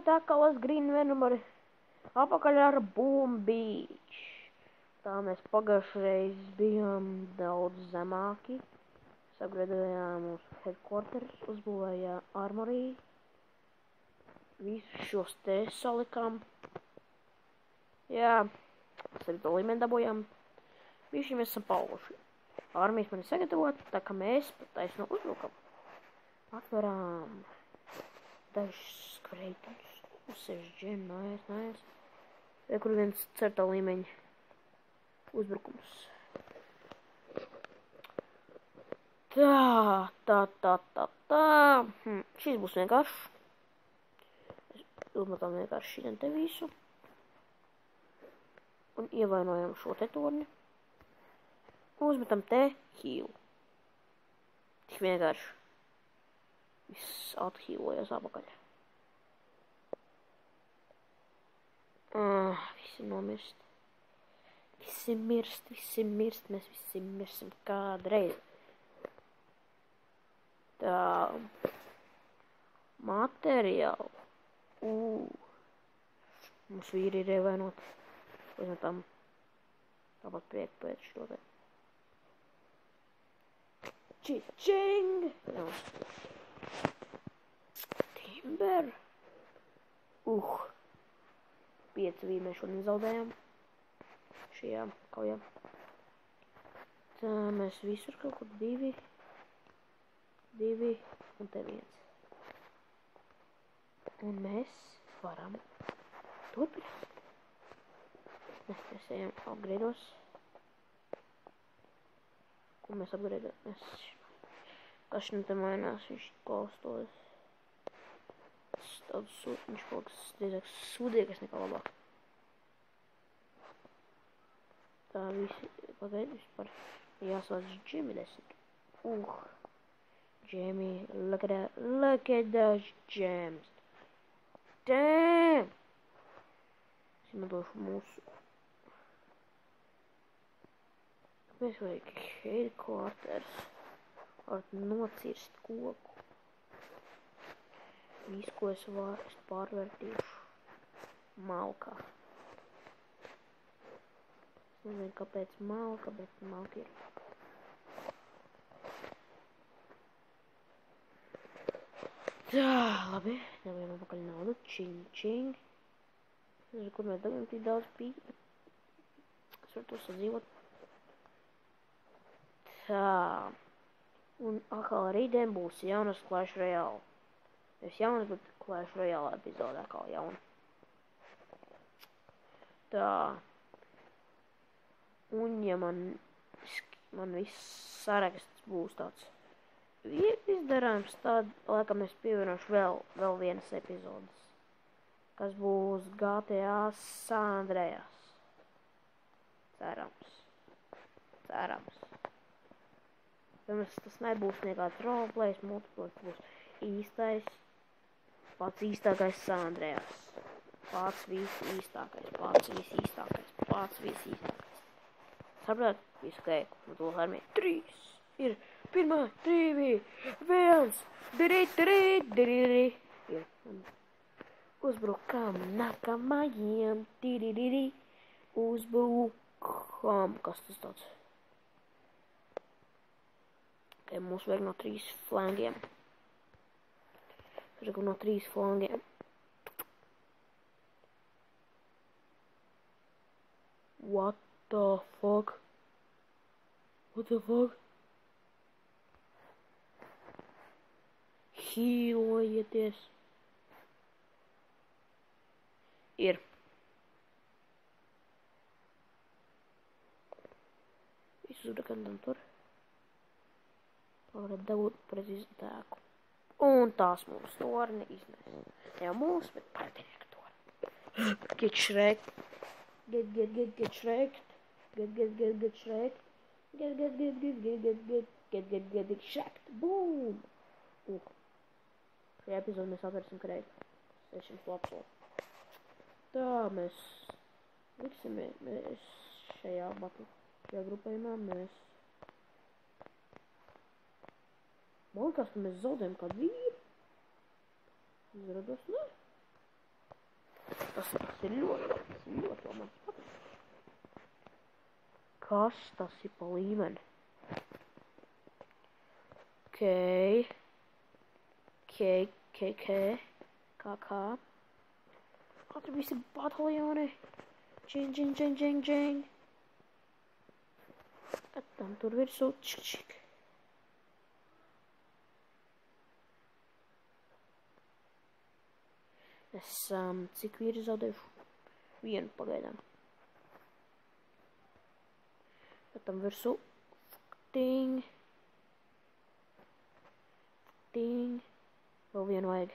te atkal es Green Venom ar apakaļ ar Boom Beach. Tā mēs pagājušreiz bijām daudz zemāki. Sagradējām mūsu headquarters, uzbūvējām armorī. Visus šos te salikām. Jā, mēs arī to līmeni dabūjām. Bišķi mēs esam paauguši. Armijas man ir sagatavota, tā kā mēs pat taisno uzbrukam. Atverām dažus skreituļus. 6 džem, nice. Vai kur viens certā līmeņa uzbrukums. Tā. Šis būs vienkāršs. Uzmetam vienkārši šitien te visu. Un ievainojam šo te torni. Uzmetam te hīlu. Tik vienkārši. Viss athīlojas apakaļ. Visi nomirst. Visi mirst. Mēs visi mirsim kādreiz. Tā. Materiāli. Mums vīri ir ievainoti. Uzmetam. Tāpat prieku pēc šo te. Čičing! Timber! 5 vīri mēs šodien zaudējām. Šajā kaujā. Tā mēs visur kaut kur 2 un te 1. Un mēs varam turpināt. Mēs ejam upgrados. Ko mēs upgrados? Kas šim te mainās, viņš klaustos. Tāds viņš kaut kas drīzāk sūdīgais nekā labāk. Tā visi, pagaid, vispār jāsvāc Jimmy 10. Jimmy, look at those gems. Damn! Es izmantošu mūsu. Mēs vajag headquarters. Var nocirst koku. Visu, ko es pārvērtīšu malkā. Es nezinu, kāpēc malka, bet malka ir. Tā, labi. Dabējām apakaļ naudu. Čing. Es nezinu, kur mēs dabējām tik daudz pīķi. Es varu to sadzīvot. Tā. Un atkal rītdien būs jaunas Clash Royale. Nevis jaunas, bet Clash Royale epizode atkal jauna. Tā. Un ja man viss saraksts būs tāds izdarāms, tad laikam es pievienošu vēl vienas epizodes. Kas būs GTA San Andreas. Cerams. Tas nebūs nekāds roleplays, multiplays, būs pats īstākais San Andreas. Pats visīstākais. Saprāt? Visu kaiku. Un to armija 3 ir 1, 2, 1, dirī. Uzbrukam nākamajiem, uzbrukam. Kas tas tāds? Mums vajag no 3 flangiem. What the fuck? Hīlojieties. Ir. Visus uzbrukam tur. Varat dabūt precīzi tēku. Un tās mūsu torni iznēs. Jau mūsu, bet pretinieku torni. Get shreked. Get shreked. Get shreked. Get shreked. Boom! Šajā epizodē mēs atversim kreitu. 600 lapso. Tā mēs liksimies. Mēs šajā grupējumā mēs. Man liekas, ka mēs zaudējam kādu vīru. Izrādās, ne? Tas ir ļoti man patīk. Kas tas ir pa līmeni? K. Tur visi bataljoni. Džing. Tam tur virsū. Čik. Esam, cik vīri zaudējuši? Vienu pagaidām. Tam virsū. Ting. Vēl vienu vajag.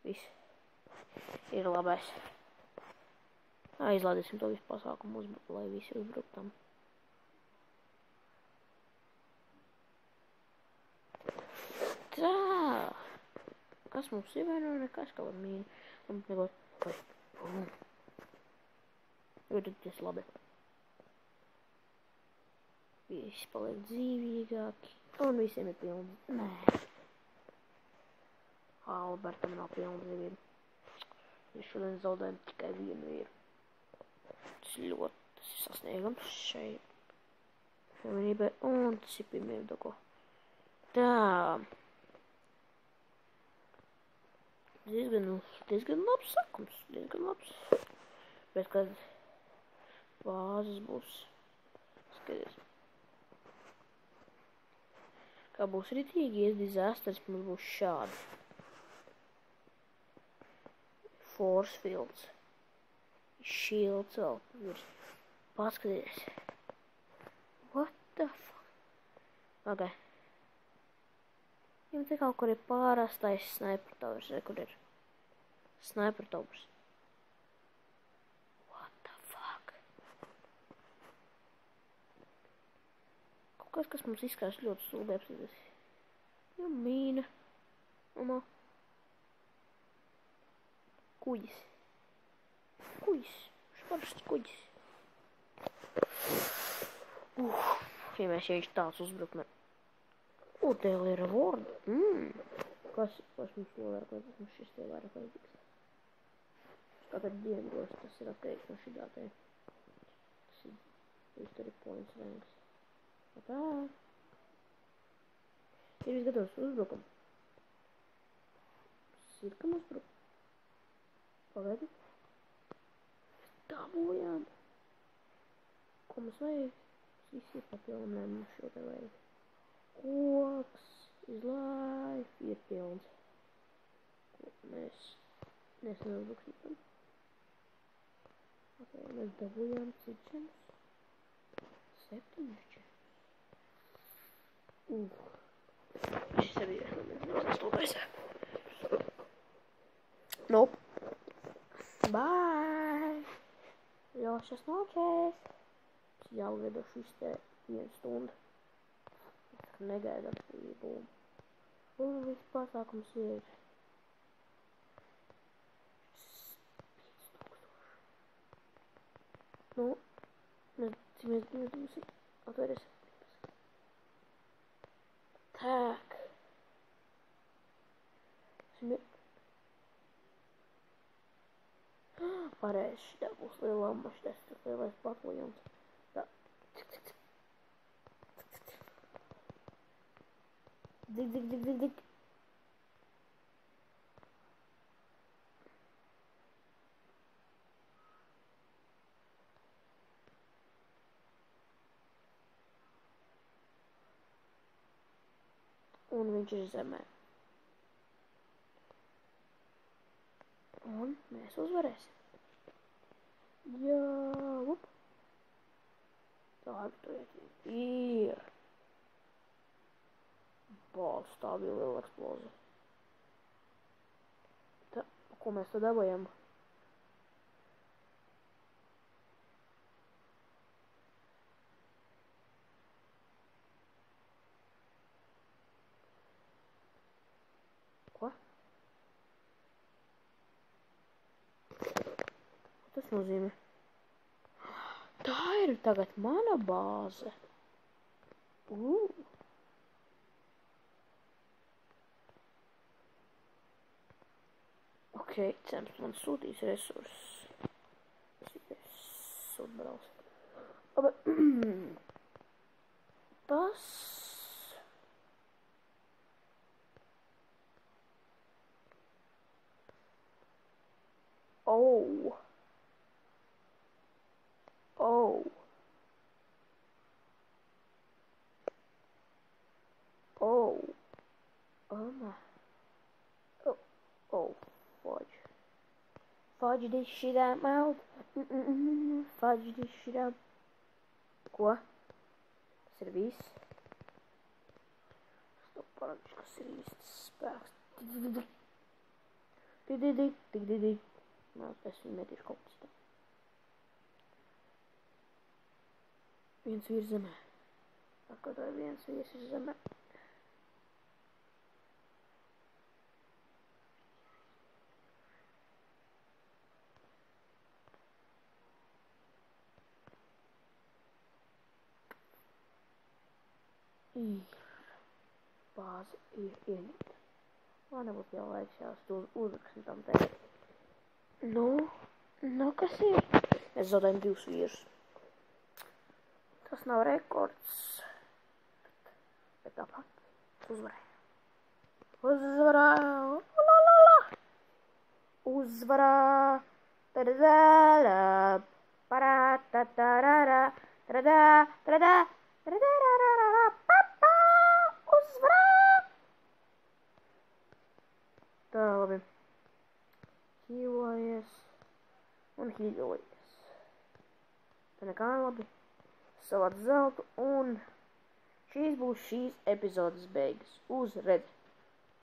Viss. Ir labais. Izlādīsim to visu pasākumu, lai visi uzbruktam. Tā. Kas mums ir vai nu nekas, kaut mīna. Mums neko. Jūtaties labi. Visi paliek dzīvīgāki. Un visiem ir pilns. Nē. Albertam nav pilna dzīvība. Viņš šodien zaudējam tikai vienu vīru. Tas ir sasniegams šai vienībai un cipim ir doko. Tā. Diezgan labs sakums. Diezgan labs. Bet kad bāzes būs. Skaties. Kā būs ritīgi, disasters mums būs šādi. Force fields. Shields vēl. Paskaties. What the fuck? Ok. Jums te kaut kur ir pārastais sniper towers. Kur ir? Sniper towers. What the fuck? Kaut kas mums izskatās ļoti stulbi apsīdās. Jo mīna. Mamā. Kuģis. Šparsts kuģis. Ja mēs viņš tāds uzbrukam. Tev ir reward. Kas mums to vairāk vajadzīgs? Mums šis tev vairāk vajadzīgs. Katru dienu droši tas ir atkarīgs no šī datē. Tas ir history points ranks. Tā. Ir viss gatavs uzbrukam. Sirkam uzbrukam. Pagaidi. Dabūjām. Ko mums vajag? Visi ir papilnēm šo te vajag. Koks is life ir pilns. Mēs neuzbruksim tam. Ok, mēs dabūjām cik čemus? 7 čemus. Šis arī ir stulbais. Nope. Bye! Ļaušas nočēs. Jālviedo šis te 1 stundu. Negaidām būm. Un viss pasākums ir 5000. Nu, cik mēs būsim atveries. Tak. Pareizi, šitā būs lielā mašķi, tas lielais bataljons. Tā. Dik. Un viņš ir zemē. Un mēs uzvarēsim. Jā, up. Tā ir. Bāc, tā bija liela eksplozija. Tā, ko mēs te dabājam? Ko? Ko tas nozīmē? Tā ir tagad mana bāze. Ok, Cems man sūtīs resursus. Sūtbrals. Tas... Oh. Oh. Oh. Oh my. Oh. Oh. Fudge. Fudge this shit out, mouth. Fudge this shit out. Ko? Tas ir viss. Stop parādīšu, kas ir īsts spēks. Nā, es viņu metīšu kaut kas tā. Viens vīrs zemē. Atkārtoju, viens vīrs ir zemē. Bāze ir ieņemta. Man nebūtu jau laiks uzrakstīt tam teikt. Nu, kas ir? Mēs zaudējam 2 vīrus. Tas nav rekords. Bet tāpat uzvarēja. Uzvarā! Lalala! Uzvarā! Tadadāla! Parā! Tatarara! Taradā! Taradā! Taradā! Papā! Uzvarā! Tā, labi. Hīlojies. Un hīlojies. Tā nekā labi. Savāc zeltu un šīs būs šīs epizodes beigas. Uz redzi!